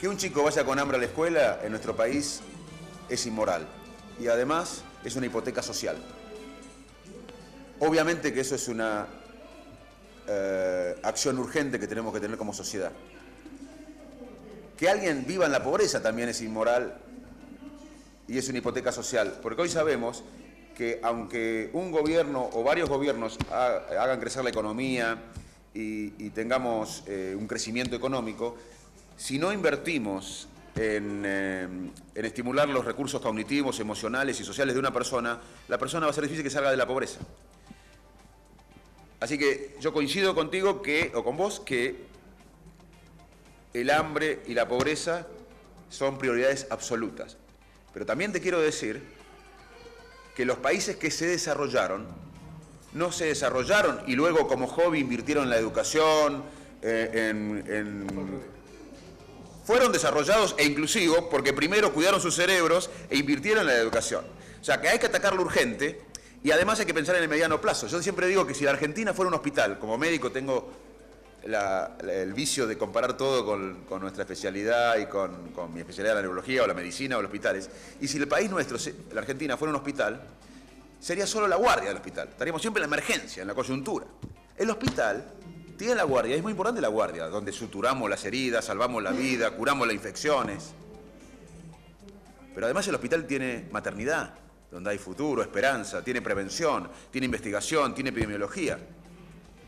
Que un chico vaya con hambre a la escuela en nuestro país es inmoral y además es una hipoteca social. Obviamente que eso es una acción urgente que tenemos que tener como sociedad. Que alguien viva en la pobreza también es inmoral y es una hipoteca social, porque hoy sabemos que aunque un gobierno o varios gobiernos hagan crecer la economía y tengamos un crecimiento económico, si no invertimos en estimular los recursos cognitivos, emocionales y sociales de una persona, la persona va a ser difícil que salga de la pobreza. Así que yo coincido contigo o con vos que el hambre y la pobreza son prioridades absolutas. Pero también te quiero decir que los países que se desarrollaron, no se desarrollaron y luego como hobby invirtieron en la educación, fueron desarrollados e inclusivos porque primero cuidaron sus cerebros e invirtieron en la educación. O sea que hay que atacar lo urgente y además hay que pensar en el mediano plazo. Yo siempre digo que si la Argentina fuera un hospital, como médico tengo el vicio de comparar todo con nuestra especialidad y con mi especialidad, la neurología o la medicina o los hospitales, y si el país nuestro, la Argentina, fuera un hospital, sería solo la guardia del hospital. Estaríamos siempre en la emergencia, en la coyuntura. El hospital tiene la guardia, es muy importante la guardia, donde suturamos las heridas, salvamos la vida, curamos las infecciones. Pero además el hospital tiene maternidad, donde hay futuro, esperanza, tiene prevención, tiene investigación, tiene epidemiología.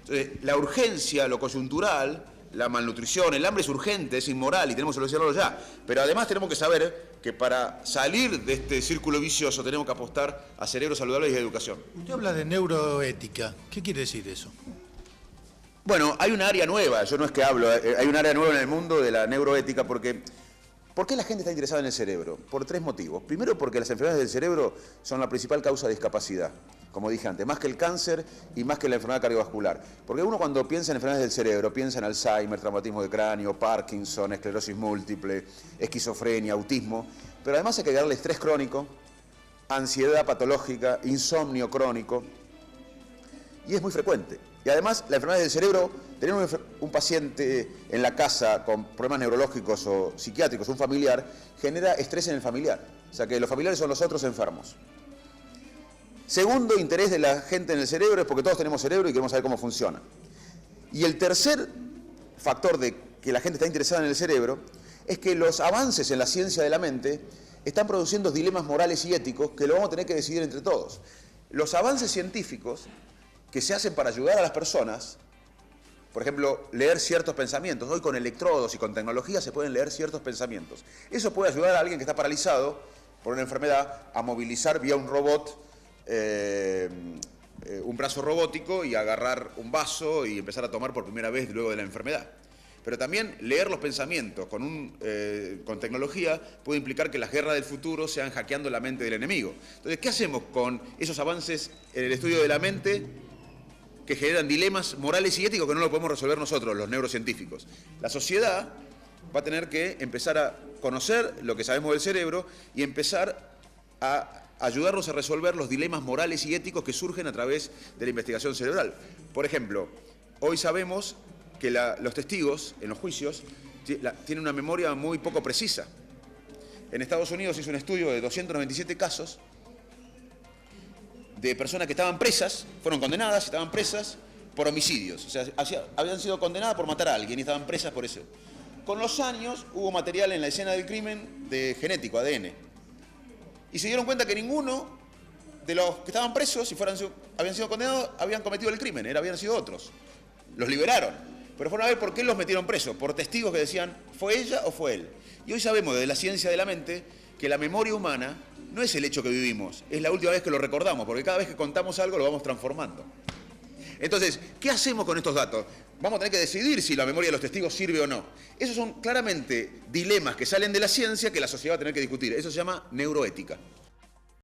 Entonces, la urgencia, lo coyuntural, la malnutrición, el hambre es urgente, es inmoral y tenemos que solucionarlo ya. Pero además tenemos que saber que para salir de este círculo vicioso tenemos que apostar a cerebros saludables y a educación. Usted habla de neuroética. ¿Qué quiere decir eso? Bueno, hay un área nueva, yo no es que hablo, hay un área nueva en el mundo de la neuroética porque... ¿Por qué la gente está interesada en el cerebro? Por tres motivos. Primero, porque las enfermedades del cerebro son la principal causa de discapacidad, como dije antes, más que el cáncer y más que la enfermedad cardiovascular. Porque uno cuando piensa en enfermedades del cerebro, piensa en Alzheimer, traumatismo de cráneo, Parkinson, esclerosis múltiple, esquizofrenia, autismo, pero además hay que agregarle estrés crónico, ansiedad patológica, insomnio crónico, y es muy frecuente. Y además, la enfermedad del cerebro, tener un paciente en la casa con problemas neurológicos o psiquiátricos, un familiar, genera estrés en el familiar. O sea que los familiares son los otros enfermos. Segundo interés de la gente en el cerebro es porque todos tenemos cerebro y queremos saber cómo funciona. Y el tercer factor de que la gente está interesada en el cerebro es que los avances en la ciencia de la mente están produciendo dilemas morales y éticos que lo vamos a tener que decidir entre todos. Los avances científicos que se hacen para ayudar a las personas, por ejemplo, leer ciertos pensamientos. Hoy con electrodos y con tecnología se pueden leer ciertos pensamientos. Eso puede ayudar a alguien que está paralizado por una enfermedad a movilizar vía un robot, un brazo robótico y agarrar un vaso y empezar a tomar por primera vez luego de la enfermedad. Pero también leer los pensamientos con tecnología puede implicar que las guerras del futuro sean hackeando la mente del enemigo. Entonces, ¿qué hacemos con esos avances en el estudio de la mente que generan dilemas morales y éticos que no lo podemos resolver nosotros, los neurocientíficos? La sociedad va a tener que empezar a conocer lo que sabemos del cerebro y empezar a ayudarnos a resolver los dilemas morales y éticos que surgen a través de la investigación cerebral. Por ejemplo, hoy sabemos que los testigos en los juicios tienen una memoria muy poco precisa. En Estados Unidos hizo un estudio de 297 casos de personas que estaban presas, fueron condenadas, estaban presas por homicidios. O sea, habían sido condenadas por matar a alguien y estaban presas por eso. Con los años hubo material en la escena del crimen de genético, ADN. Y se dieron cuenta que ninguno de los que estaban presos y habían sido condenados habían cometido el crimen, habían sido otros. Los liberaron. Pero fueron a ver por qué los metieron presos, por testigos que decían, ¿fue ella o fue él? Y hoy sabemos de la ciencia de la mente que la memoria humana no es el hecho que vivimos, es la última vez que lo recordamos, porque cada vez que contamos algo lo vamos transformando. Entonces, ¿qué hacemos con estos datos? Vamos a tener que decidir si la memoria de los testigos sirve o no. Esos son claramente dilemas que salen de la ciencia que la sociedad va a tener que discutir. Eso se llama neuroética.